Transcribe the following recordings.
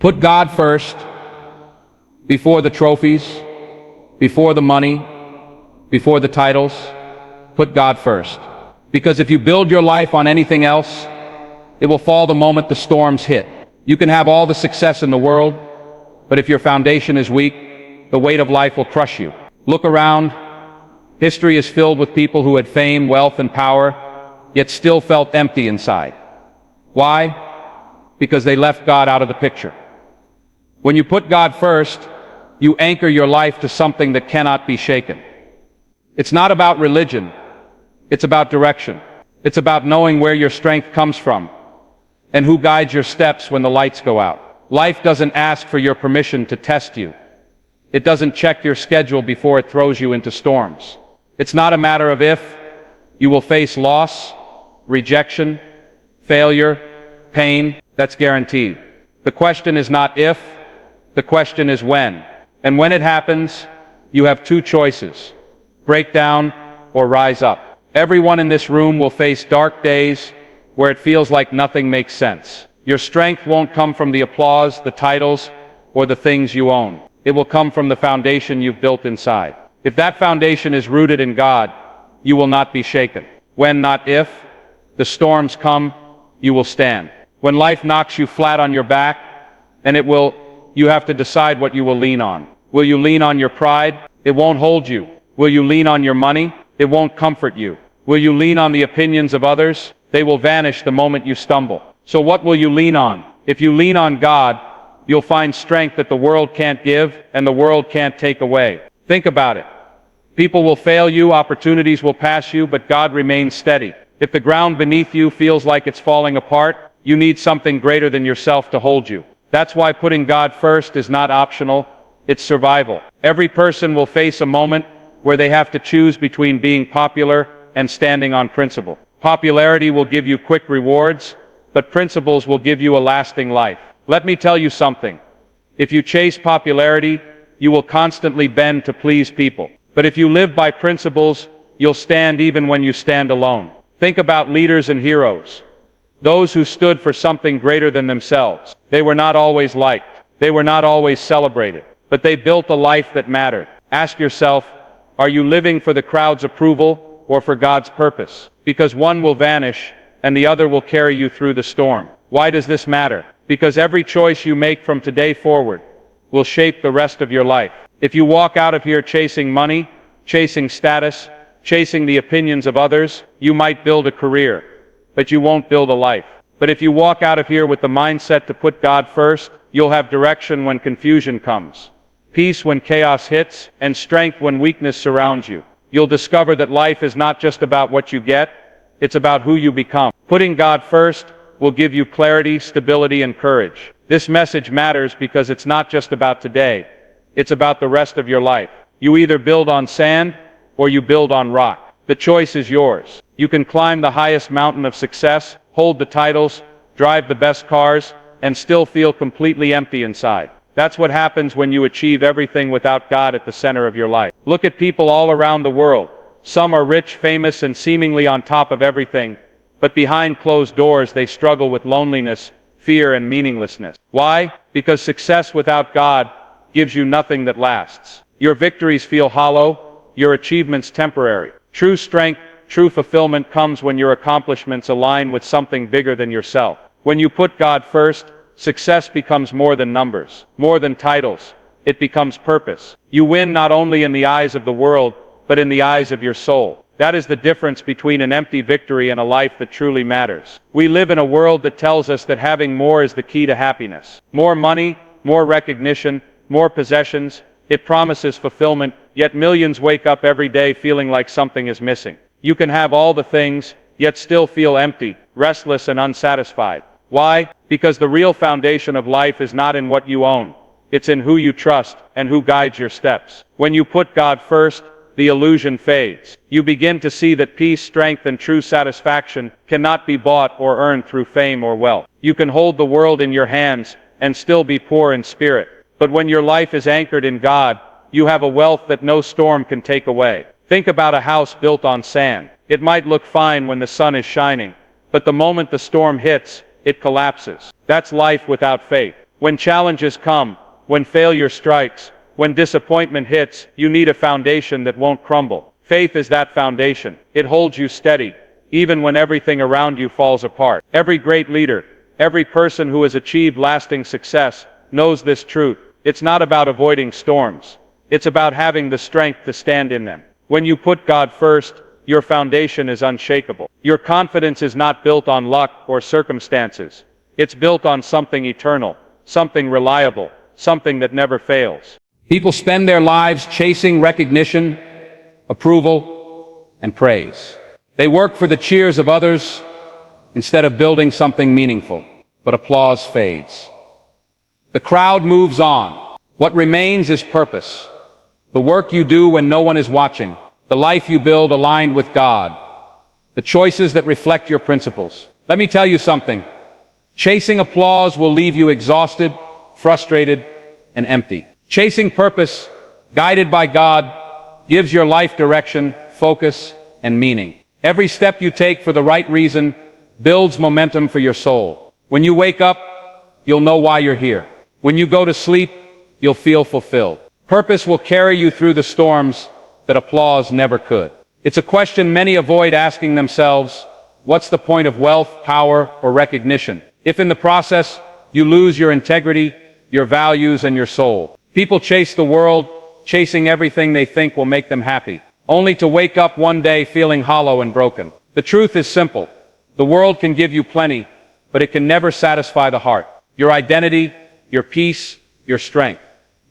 Put God first, before the trophies, before the money, before the titles. Put God first. Because if you build your life on anything else, it will fall the moment the storms hit. You can have all the success in the world, but if your foundation is weak, the weight of life will crush you. Look around. History is filled with people who had fame, wealth, and power, yet still felt empty inside. Why? Because they left God out of the picture. When you put God first, you anchor your life to something that cannot be shaken. It's not about religion. It's about direction. It's about knowing where your strength comes from and who guides your steps when the lights go out. Life doesn't ask for your permission to test you. It doesn't check your schedule before it throws you into storms. It's not a matter of if. You will face loss, rejection, failure, pain. That's guaranteed. The question is not if, the question is when. And when it happens, you have two choices: break down or rise up. Everyone in this room will face dark days where it feels like nothing makes sense. Your strength won't come from the applause, the titles, or the things you own. It will come from the foundation you've built inside. If that foundation is rooted in God, you will not be shaken. When, not if, the storms come, you will stand. When life knocks you flat on your back, and you have to decide what you will lean on. Will you lean on your pride? It won't hold you. Will you lean on your money? It won't comfort you. Will you lean on the opinions of others? They will vanish the moment you stumble. So what will you lean on? If you lean on God, you'll find strength that the world can't give and the world can't take away. Think about it. People will fail you, opportunities will pass you, but God remains steady. If the ground beneath you feels like it's falling apart, you need something greater than yourself to hold you. That's why putting God first is not optional, it's survival. Every person will face a moment where they have to choose between being popular and standing on principle. Popularity will give you quick rewards, but principles will give you a lasting life. Let me tell you something. If you chase popularity, you will constantly bend to please people. But if you live by principles, you'll stand even when you stand alone. Think about leaders and heroes. Those who stood for something greater than themselves. They were not always liked. They were not always celebrated. But they built a life that mattered. Ask yourself, are you living for the crowd's approval or for God's purpose? Because one will vanish and the other will carry you through the storm. Why does this matter? Because every choice you make from today forward will shape the rest of your life. If you walk out of here chasing money, chasing status, chasing the opinions of others, you might build a career, but you won't build a life. But if you walk out of here with the mindset to put God first, you'll have direction when confusion comes, peace when chaos hits, and strength when weakness surrounds you. You'll discover that life is not just about what you get, it's about who you become. Putting God first will give you clarity, stability, and courage. This message matters because it's not just about today, it's about the rest of your life. You either build on sand or you build on rock. The choice is yours. You can climb the highest mountain of success, hold the titles, drive the best cars, and still feel completely empty inside. That's what happens when you achieve everything without God at the center of your life. Look at people all around the world. Some are rich, famous, and seemingly on top of everything, but behind closed doors they struggle with loneliness, fear, and meaninglessness. Why? Because success without God gives you nothing that lasts. Your victories feel hollow, your achievements temporary. True strength, true fulfillment comes when your accomplishments align with something bigger than yourself. When you put God first, success becomes more than numbers, more than titles. It becomes purpose. You win not only in the eyes of the world, but in the eyes of your soul. That is the difference between an empty victory and a life that truly matters. We live in a world that tells us that having more is the key to happiness. More money, more recognition, more possessions. It promises fulfillment, yet millions wake up every day feeling like something is missing. You can have all the things, yet still feel empty, restless, and unsatisfied. Why? Because the real foundation of life is not in what you own. It's in who you trust and who guides your steps. When you put God first, the illusion fades. You begin to see that peace, strength, and true satisfaction cannot be bought or earned through fame or wealth. You can hold the world in your hands and still be poor in spirit. But when your life is anchored in God, you have a wealth that no storm can take away. Think about a house built on sand. It might look fine when the sun is shining, but the moment the storm hits, it collapses. That's life without faith. When challenges come, when failure strikes, when disappointment hits, you need a foundation that won't crumble. Faith is that foundation. It holds you steady, even when everything around you falls apart. Every great leader, every person who has achieved lasting success, knows this truth. It's not about avoiding storms. It's about having the strength to stand in them. When you put God first, your foundation is unshakable. Your confidence is not built on luck or circumstances. It's built on something eternal, something reliable, something that never fails. People spend their lives chasing recognition, approval, and praise. They work for the cheers of others instead of building something meaningful. But applause fades. The crowd moves on. What remains is purpose. The work you do when no one is watching. The life you build aligned with God. The choices that reflect your principles. Let me tell you something. Chasing applause will leave you exhausted, frustrated, and empty. Chasing purpose, guided by God, gives your life direction, focus, and meaning. Every step you take for the right reason builds momentum for your soul. When you wake up, you'll know why you're here. When you go to sleep, you'll feel fulfilled. Purpose will carry you through the storms that applause never could. It's a question many avoid asking themselves: what's the point of wealth, power, or recognition, if in the process you lose your integrity, your values, and your soul? People chase the world, chasing everything they think will make them happy, only to wake up one day feeling hollow and broken. The truth is simple. The world can give you plenty, but it can never satisfy the heart. Your identity, your peace, your strength.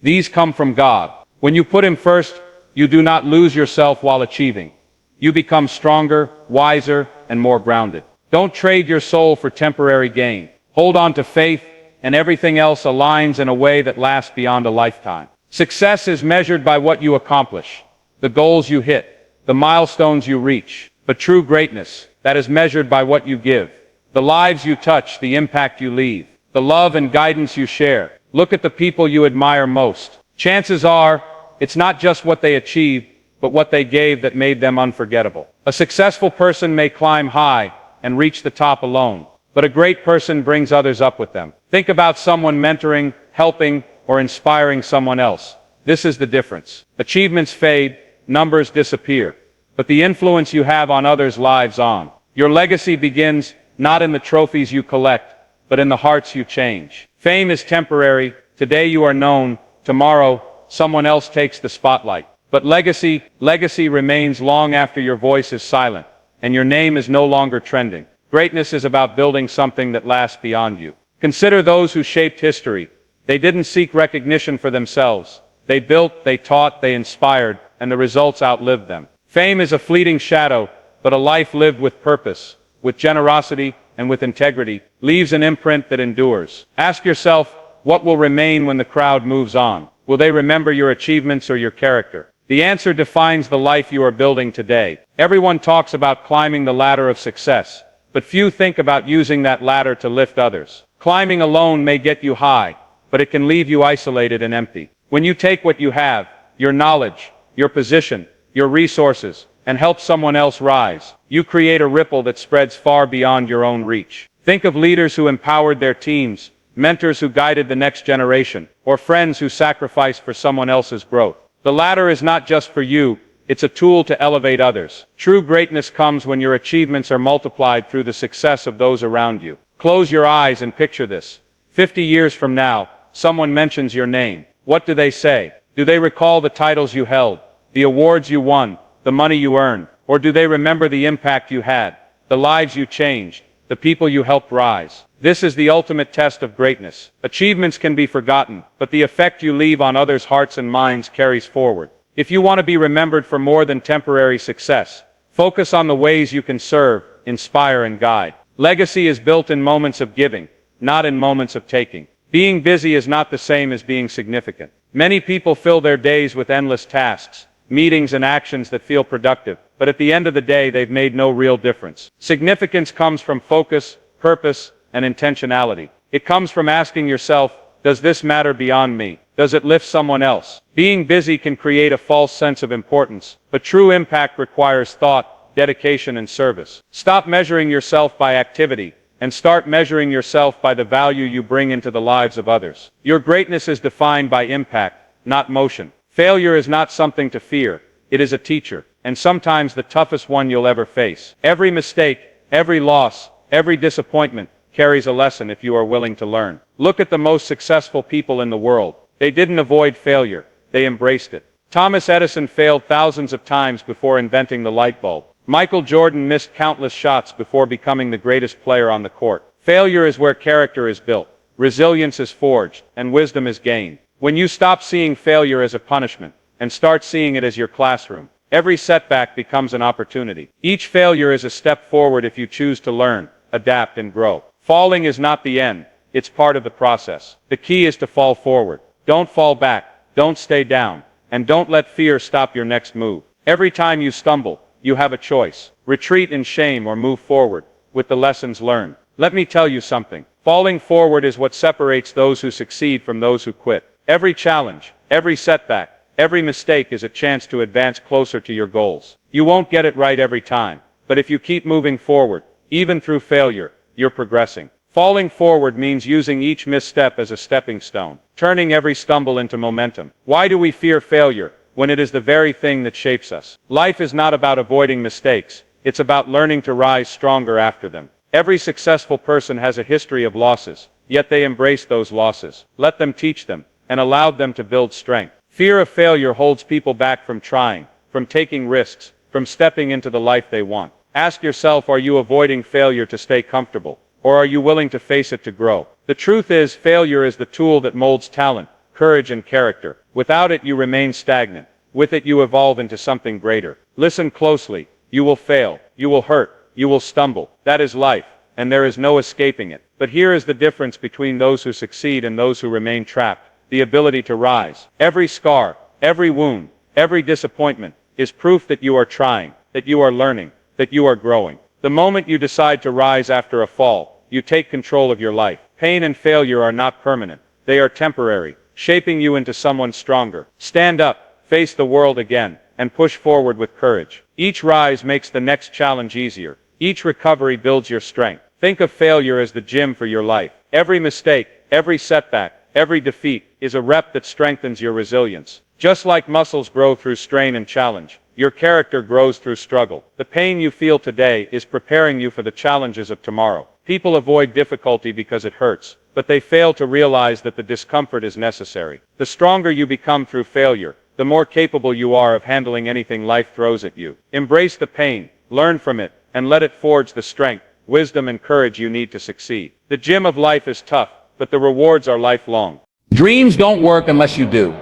These come from God. When you put Him first, you do not lose yourself while achieving. You become stronger, wiser, and more grounded. Don't trade your soul for temporary gain. Hold on to faith, and everything else aligns in a way that lasts beyond a lifetime. Success is measured by what you accomplish, the goals you hit, the milestones you reach. But true greatness, that is measured by what you give, the lives you touch, the impact you leave, the love and guidance you share. Look at the people you admire most. Chances are, it's not just what they achieved, but what they gave that made them unforgettable. A successful person may climb high and reach the top alone, but a great person brings others up with them. Think about someone mentoring, helping, or inspiring someone else. This is the difference. Achievements fade, numbers disappear, but the influence you have on others lives on. Your legacy begins not in the trophies you collect, but in the hearts you change. Fame is temporary. Today you are known. Tomorrow, someone else takes the spotlight. But legacy remains long after your voice is silent, and your name is no longer trending. Greatness is about building something that lasts beyond you. Consider those who shaped history. They didn't seek recognition for themselves. They built, they taught, they inspired, and the results outlived them. Fame is a fleeting shadow, but a life lived with purpose, with generosity, and with integrity leaves an imprint that endures. Ask yourself, what will remain when the crowd moves on? Will they remember your achievements or your character? The answer defines the life you are building today. Everyone talks about climbing the ladder of success, but few think about using that ladder to lift others. Climbing alone may get you high, but it can leave you isolated and empty. When you take what you have, your knowledge, your position, your resources, and help someone else rise, you create a ripple that spreads far beyond your own reach. Think of leaders who empowered their teams, mentors who guided the next generation, or friends who sacrificed for someone else's growth. The ladder is not just for you, it's a tool to elevate others. True greatness comes when your achievements are multiplied through the success of those around you. Close your eyes and picture this. 50 years from now, someone mentions your name. What do they say? Do they recall the titles you held, the awards you won, the money you earned? Or do they remember the impact you had, the lives you changed, the people you helped rise? This is the ultimate test of greatness. Achievements can be forgotten, but the effect you leave on others' hearts and minds carries forward. If you want to be remembered for more than temporary success, focus on the ways you can serve, inspire, and guide. Legacy is built in moments of giving, not in moments of taking. Being busy is not the same as being significant. Many people fill their days with endless tasks, meetings, and actions that feel productive, but at the end of the day, they've made no real difference. Significance comes from focus, purpose, and intentionality. It comes from asking yourself, does this matter beyond me? Does it lift someone else? Being busy can create a false sense of importance, but true impact requires thought, dedication, and service. Stop measuring yourself by activity, and start measuring yourself by the value you bring into the lives of others. Your greatness is defined by impact, not motion. Failure is not something to fear, it is a teacher, and sometimes the toughest one you'll ever face. Every mistake, every loss, every disappointment carries a lesson if you are willing to learn. Look at the most successful people in the world. They didn't avoid failure, they embraced it. Thomas Edison failed thousands of times before inventing the light bulb. Michael Jordan missed countless shots before becoming the greatest player on the court. Failure is where character is built, resilience is forged, and wisdom is gained. When you stop seeing failure as a punishment and start seeing it as your classroom, every setback becomes an opportunity. Each failure is a step forward if you choose to learn, adapt, and grow. Falling is not the end, it's part of the process. The key is to fall forward. Don't fall back, don't stay down, and don't let fear stop your next move. Every time you stumble, you have a choice. Retreat in shame or move forward with the lessons learned. Let me tell you something. Falling forward is what separates those who succeed from those who quit. Every challenge, every setback, every mistake is a chance to advance closer to your goals. You won't get it right every time, but if you keep moving forward, even through failure, you're progressing. Falling forward means using each misstep as a stepping stone, turning every stumble into momentum. Why do we fear failure when it is the very thing that shapes us? Life is not about avoiding mistakes, it's about learning to rise stronger after them. Every successful person has a history of losses, yet they embrace those losses, let them teach them, and allowed them to build strength. Fear of failure holds people back from trying, from taking risks, from stepping into the life they want. Ask yourself, are you avoiding failure to stay comfortable, or are you willing to face it to grow? The truth is, failure is the tool that molds talent, courage, and character. Without it, you remain stagnant. With it, you evolve into something greater. Listen closely. You will fail. You will hurt. You will stumble. That is life, and there is no escaping it. But here is the difference between those who succeed and those who remain trapped: the ability to rise. Every scar, every wound, every disappointment is proof that you are trying, that you are learning, that you are growing. The moment you decide to rise after a fall, you take control of your life. Pain and failure are not permanent. They are temporary, shaping you into someone stronger. Stand up, face the world again, and push forward with courage. Each rise makes the next challenge easier. Each recovery builds your strength. Think of failure as the gym for your life. Every mistake, every setback, every defeat is a rep that strengthens your resilience. Just like muscles grow through strain and challenge, your character grows through struggle. The pain you feel today is preparing you for the challenges of tomorrow. People avoid difficulty because it hurts, but they fail to realize that the discomfort is necessary. The stronger you become through failure, the more capable you are of handling anything life throws at you. Embrace the pain, learn from it, and let it forge the strength, wisdom, and courage you need to succeed. The gym of life is tough, but the rewards are lifelong. Dreams don't work unless you do.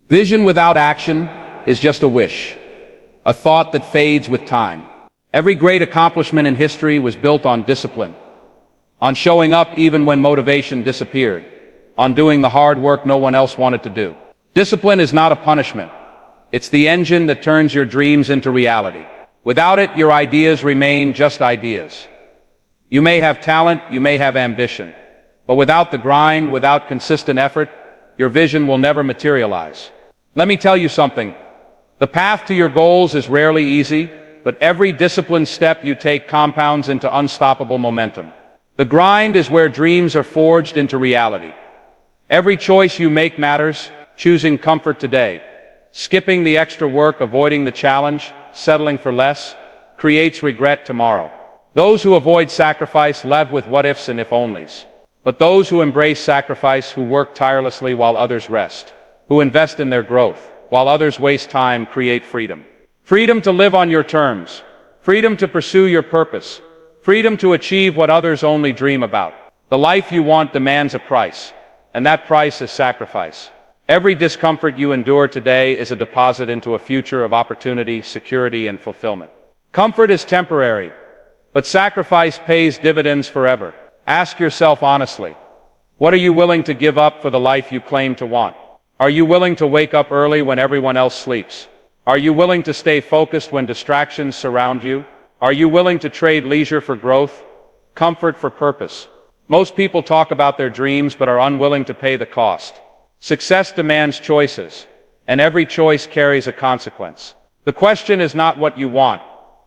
Vision without action is just a wish, a thought that fades with time. Every great accomplishment in history was built on discipline, on showing up even when motivation disappeared, on doing the hard work no one else wanted to do. Discipline is not a punishment. It's the engine that turns your dreams into reality. Without it, your ideas remain just ideas. You may have talent, you may have ambition, but without the grind, without consistent effort, your vision will never materialize. Let me tell you something. The path to your goals is rarely easy, but every disciplined step you take compounds into unstoppable momentum. The grind is where dreams are forged into reality. Every choice you make matters, choosing comfort today, skipping the extra work, avoiding the challenge, settling for less, creates regret tomorrow. Those who avoid sacrifice live with what-ifs and if-onlys. But those who embrace sacrifice, who work tirelessly while others rest, who invest in their growth, while others waste time, create freedom. Freedom to live on your terms. Freedom to pursue your purpose. Freedom to achieve what others only dream about. The life you want demands a price, and that price is sacrifice. Every discomfort you endure today is a deposit into a future of opportunity, security, and fulfillment. Comfort is temporary, but sacrifice pays dividends forever. Ask yourself honestly, what are you willing to give up for the life you claim to want? Are you willing to wake up early when everyone else sleeps? Are you willing to stay focused when distractions surround you? Are you willing to trade leisure for growth, comfort for purpose? Most people talk about their dreams but are unwilling to pay the cost. Success demands choices, and every choice carries a consequence. The question is not what you want,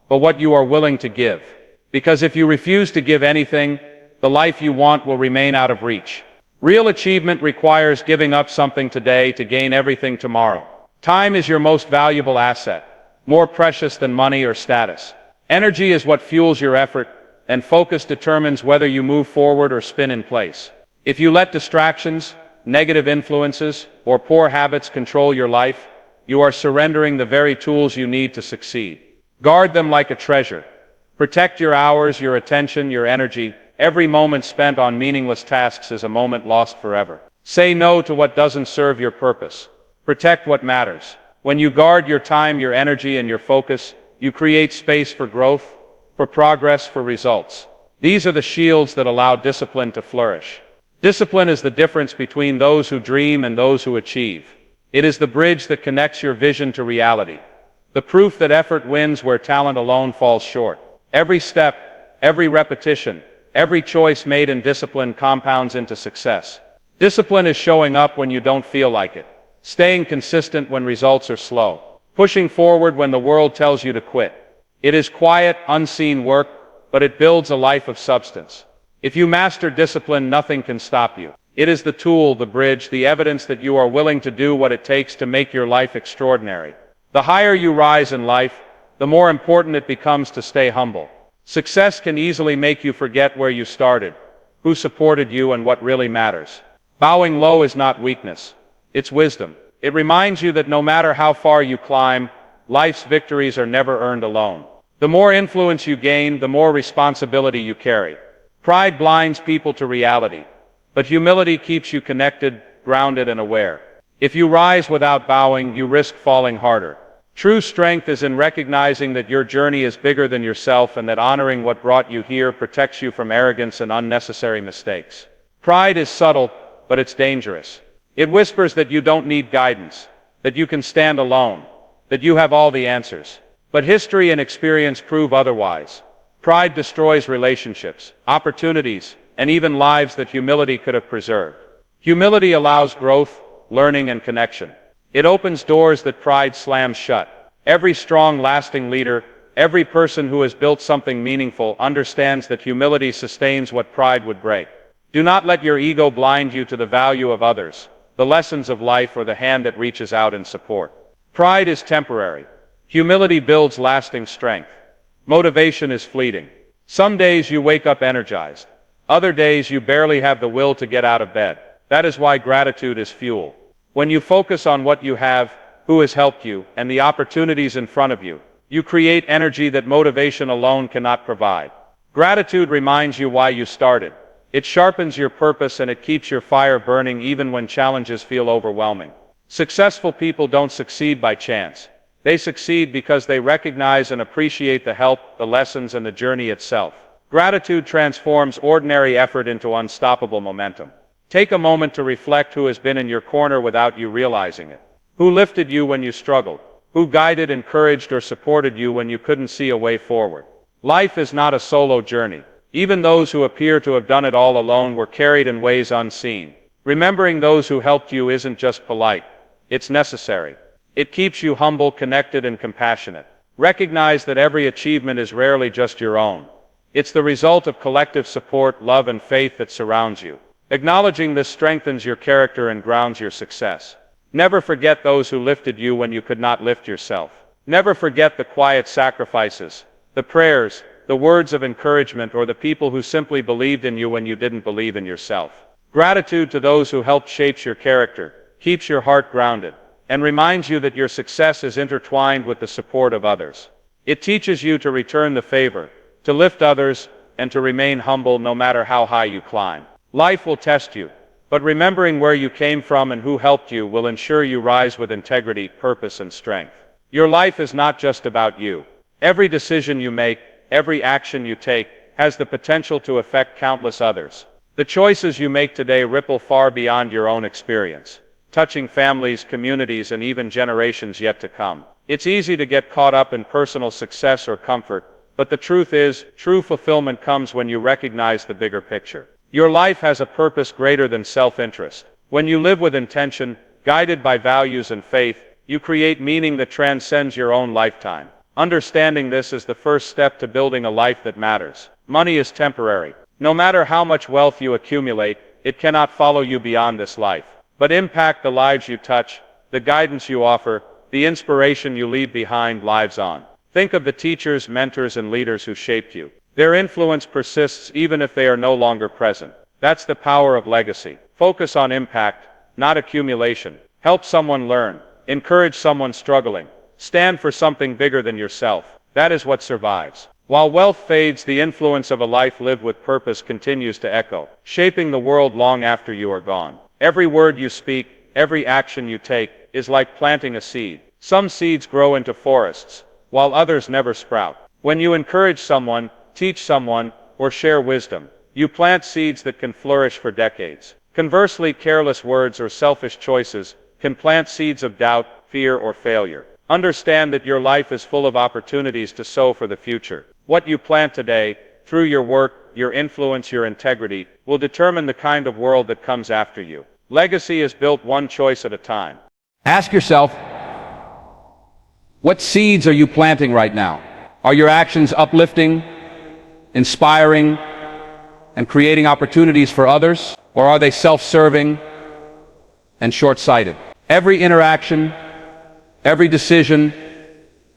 but what you are willing to give. Because if you refuse to give anything, the life you want will remain out of reach. Real achievement requires giving up something today to gain everything tomorrow. Time is your most valuable asset, more precious than money or status. Energy is what fuels your effort, and focus determines whether you move forward or spin in place. If you let distractions, negative influences, or poor habits control your life, you are surrendering the very tools you need to succeed. Guard them like a treasure. Protect your hours, your attention, your energy. Every moment spent on meaningless tasks is a moment lost forever. Say no to what doesn't serve your purpose. Protect what matters. When you guard your time, your energy, and your focus, you create space for growth, for progress, for results. These are the shields that allow discipline to flourish. Discipline is the difference between those who dream and those who achieve. It is the bridge that connects your vision to reality. The proof that effort wins where talent alone falls short. Every step, every repetition, every choice made in discipline compounds into success. Discipline is showing up when you don't feel like it, staying consistent when results are slow, pushing forward when the world tells you to quit. It is quiet, unseen work, but it builds a life of substance. If you master discipline, nothing can stop you. It is the tool, the bridge, the evidence that you are willing to do what it takes to make your life extraordinary. The higher you rise in life, the more important it becomes to stay humble. Success can easily make you forget where you started, who supported you, and what really matters. Bowing low is not weakness, it's wisdom. It reminds you that no matter how far you climb, life's victories are never earned alone. The more influence you gain, the more responsibility you carry. Pride blinds people to reality, but humility keeps you connected, grounded, and aware. If you rise without bowing, you risk falling harder. True strength is in recognizing that your journey is bigger than yourself and that honoring what brought you here protects you from arrogance and unnecessary mistakes. Pride is subtle, but it's dangerous. It whispers that you don't need guidance, that you can stand alone, that you have all the answers. But history and experience prove otherwise. Pride destroys relationships, opportunities, and even lives that humility could have preserved. Humility allows growth, learning, and connection. It opens doors that pride slams shut. Every strong, lasting leader, every person who has built something meaningful understands that humility sustains what pride would break. Do not let your ego blind you to the value of others, the lessons of life, or the hand that reaches out in support. Pride is temporary. Humility builds lasting strength. Motivation is fleeting. Some days you wake up energized. Other days you barely have the will to get out of bed. That is why gratitude is fuel. When you focus on what you have, who has helped you, and the opportunities in front of you, you create energy that motivation alone cannot provide. Gratitude reminds you why you started. It sharpens your purpose and it keeps your fire burning even when challenges feel overwhelming. Successful people don't succeed by chance. They succeed because they recognize and appreciate the help, the lessons, and the journey itself. Gratitude transforms ordinary effort into unstoppable momentum. Take a moment to reflect who has been in your corner without you realizing it. Who lifted you when you struggled? Who guided, encouraged, or supported you when you couldn't see a way forward? Life is not a solo journey. Even those who appear to have done it all alone were carried in ways unseen. Remembering those who helped you isn't just polite, it's necessary. It keeps you humble, connected, and compassionate. Recognize that every achievement is rarely just your own. It's the result of collective support, love, and faith that surrounds you. Acknowledging this strengthens your character and grounds your success. Never forget those who lifted you when you could not lift yourself. Never forget the quiet sacrifices, the prayers, the words of encouragement, or the people who simply believed in you when you didn't believe in yourself. Gratitude to those who helped shape your character keeps your heart grounded and reminds you that your success is intertwined with the support of others. It teaches you to return the favor, to lift others, and to remain humble no matter how high you climb. Life will test you, but remembering where you came from and who helped you will ensure you rise with integrity, purpose, and strength. Your life is not just about you. Every decision you make, every action you take, has the potential to affect countless others. The choices you make today ripple far beyond your own experience, touching families, communities, and even generations yet to come. It's easy to get caught up in personal success or comfort, but the truth is, true fulfillment comes when you recognize the bigger picture. Your life has a purpose greater than self-interest. When you live with intention, guided by values and faith, you create meaning that transcends your own lifetime. Understanding this is the first step to building a life that matters. Money is temporary. No matter how much wealth you accumulate, it cannot follow you beyond this life. But impact the lives you touch, the guidance you offer, the inspiration you leave behind lives on. Think of the teachers, mentors, and leaders who shaped you. Their influence persists even if they are no longer present. That's the power of legacy. Focus on impact, not accumulation. Help someone learn. Encourage someone struggling. Stand for something bigger than yourself. That is what survives. While wealth fades, the influence of a life lived with purpose continues to echo, shaping the world long after you are gone. Every word you speak, every action you take, is like planting a seed. Some seeds grow into forests, while others never sprout. When you encourage someone, teach someone, or share wisdom, you plant seeds that can flourish for decades. Conversely, careless words or selfish choices can plant seeds of doubt, fear, or failure. Understand that your life is full of opportunities to sow for the future. What you plant today, through your work, your influence, your integrity, will determine the kind of world that comes after you. Legacy is built one choice at a time. Ask yourself, what seeds are you planting right now? Are your actions uplifting, inspiring, and creating opportunities for others? Or are they self-serving and short-sighted? Every interaction, every decision,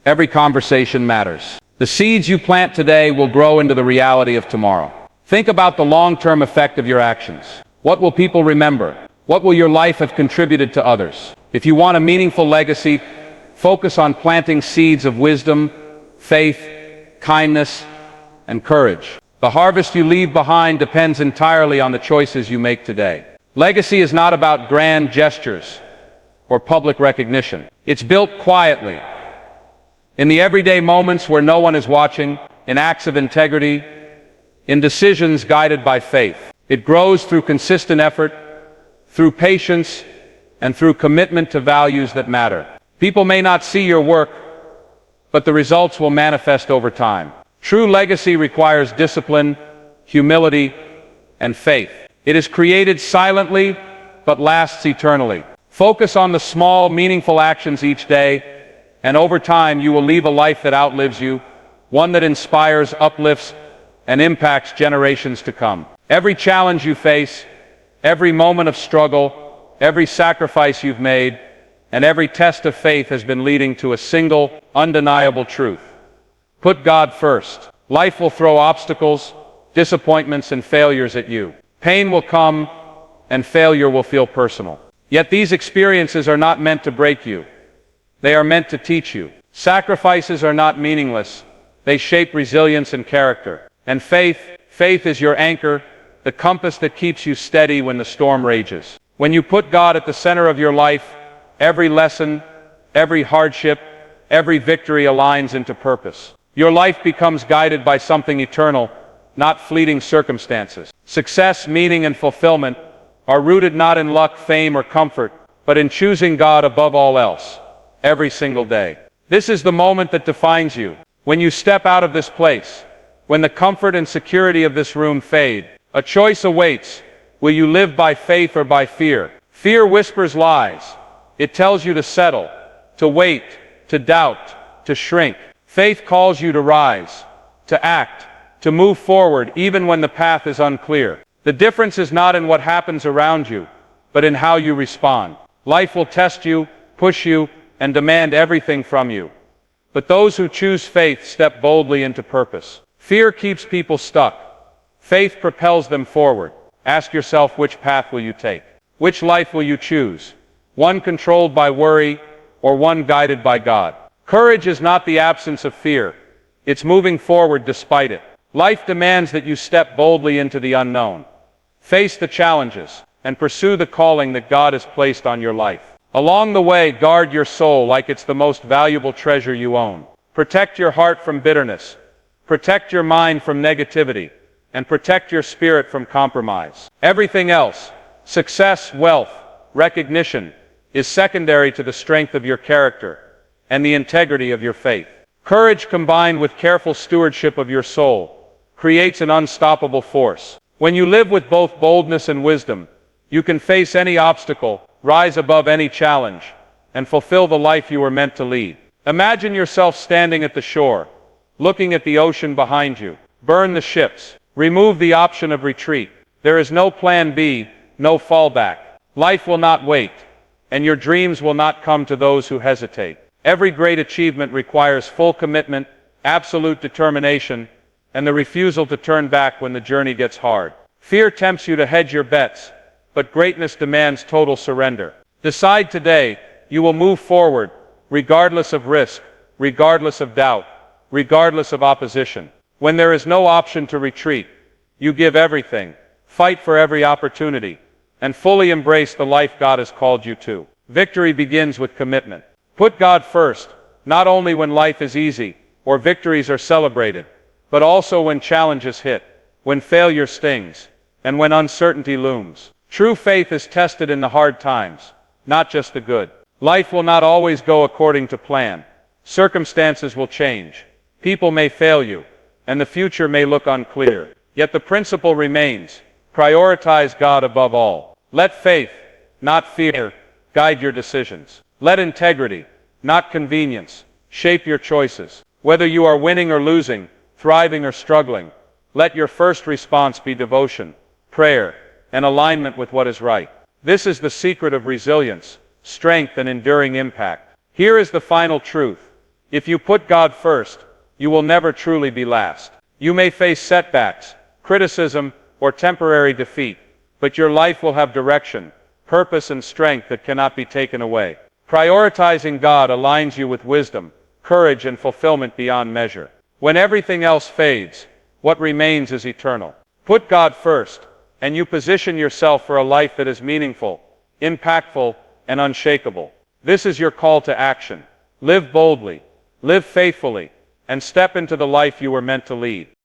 every conversation matters. The seeds you plant today will grow into the reality of tomorrow. Think about the long-term effect of your actions. What will people remember? What will your life have contributed to others? If you want a meaningful legacy, focus on planting seeds of wisdom, faith, kindness, and courage. The harvest you leave behind depends entirely on the choices you make today. Legacy is not about grand gestures or public recognition. It's built quietly, in the everyday moments where no one is watching, in acts of integrity, in decisions guided by faith. It grows through consistent effort, through patience, and through commitment to values that matter. People may not see your work, but the results will manifest over time. True legacy requires discipline, humility, and faith. It is created silently, but lasts eternally. Focus on the small, meaningful actions each day, and over time you will leave a life that outlives you, one that inspires, uplifts, and impacts generations to come. Every challenge you face, every moment of struggle, every sacrifice you've made, and every test of faith has been leading to a single, undeniable truth. Put God first. Life will throw obstacles, disappointments, and failures at you. Pain will come, and failure will feel personal. Yet these experiences are not meant to break you. They are meant to teach you. Sacrifices are not meaningless. They shape resilience and character. And faith is your anchor, the compass that keeps you steady when the storm rages. When you put God at the center of your life, every lesson, every hardship, every victory aligns into purpose. Your life becomes guided by something eternal, not fleeting circumstances. Success, meaning, and fulfillment are rooted not in luck, fame, or comfort, but in choosing God above all else, every single day. This is the moment that defines you. When you step out of this place, when the comfort and security of this room fade, a choice awaits. Will you live by faith or by fear? Fear whispers lies. It tells you to settle, to wait, to doubt, to shrink. Faith calls you to rise, to act, to move forward even when the path is unclear. The difference is not in what happens around you, but in how you respond. Life will test you, push you, and demand everything from you. But those who choose faith step boldly into purpose. Fear keeps people stuck. Faith propels them forward. Ask yourself, which path will you take? Which life will you choose? One controlled by worry, or one guided by God? Courage is not the absence of fear. It's moving forward despite it. Life demands that you step boldly into the unknown. Face the challenges, and pursue the calling that God has placed on your life. Along the way, guard your soul like it's the most valuable treasure you own. Protect your heart from bitterness. Protect your mind from negativity. And protect your spirit from compromise. Everything else, success, wealth, recognition, is secondary to the strength of your character and the integrity of your faith. Courage combined with careful stewardship of your soul creates an unstoppable force. When you live with both boldness and wisdom, you can face any obstacle, rise above any challenge, and fulfill the life you were meant to lead. Imagine yourself standing at the shore, looking at the ocean behind you. Burn the ships. Remove the option of retreat. There is no plan B, no fallback. Life will not wait, and your dreams will not come to those who hesitate. Every great achievement requires full commitment, absolute determination, and the refusal to turn back when the journey gets hard. Fear tempts you to hedge your bets, but greatness demands total surrender. Decide today you will move forward, regardless of risk, regardless of doubt, regardless of opposition. When there is no option to retreat, you give everything, fight for every opportunity, and fully embrace the life God has called you to. Victory begins with commitment. Put God first, not only when life is easy or victories are celebrated, but also when challenges hit, when failure stings, and when uncertainty looms. True faith is tested in the hard times, not just the good. Life will not always go according to plan. Circumstances will change. People may fail you, and the future may look unclear. Yet the principle remains: prioritize God above all. Let faith, not fear, guide your decisions. Let integrity, not convenience, shape your choices. Whether you are winning or losing, thriving or struggling, let your first response be devotion, prayer, and alignment with what is right. This is the secret of resilience, strength, and enduring impact. Here is the final truth: if you put God first, you will never truly be last. You may face setbacks, criticism, or temporary defeat, but your life will have direction, purpose, and strength that cannot be taken away. Prioritizing God aligns you with wisdom, courage, and fulfillment beyond measure. When everything else fades, what remains is eternal. Put God first, and you position yourself for a life that is meaningful, impactful, and unshakable. This is your call to action. Live boldly, live faithfully, and step into the life you were meant to lead.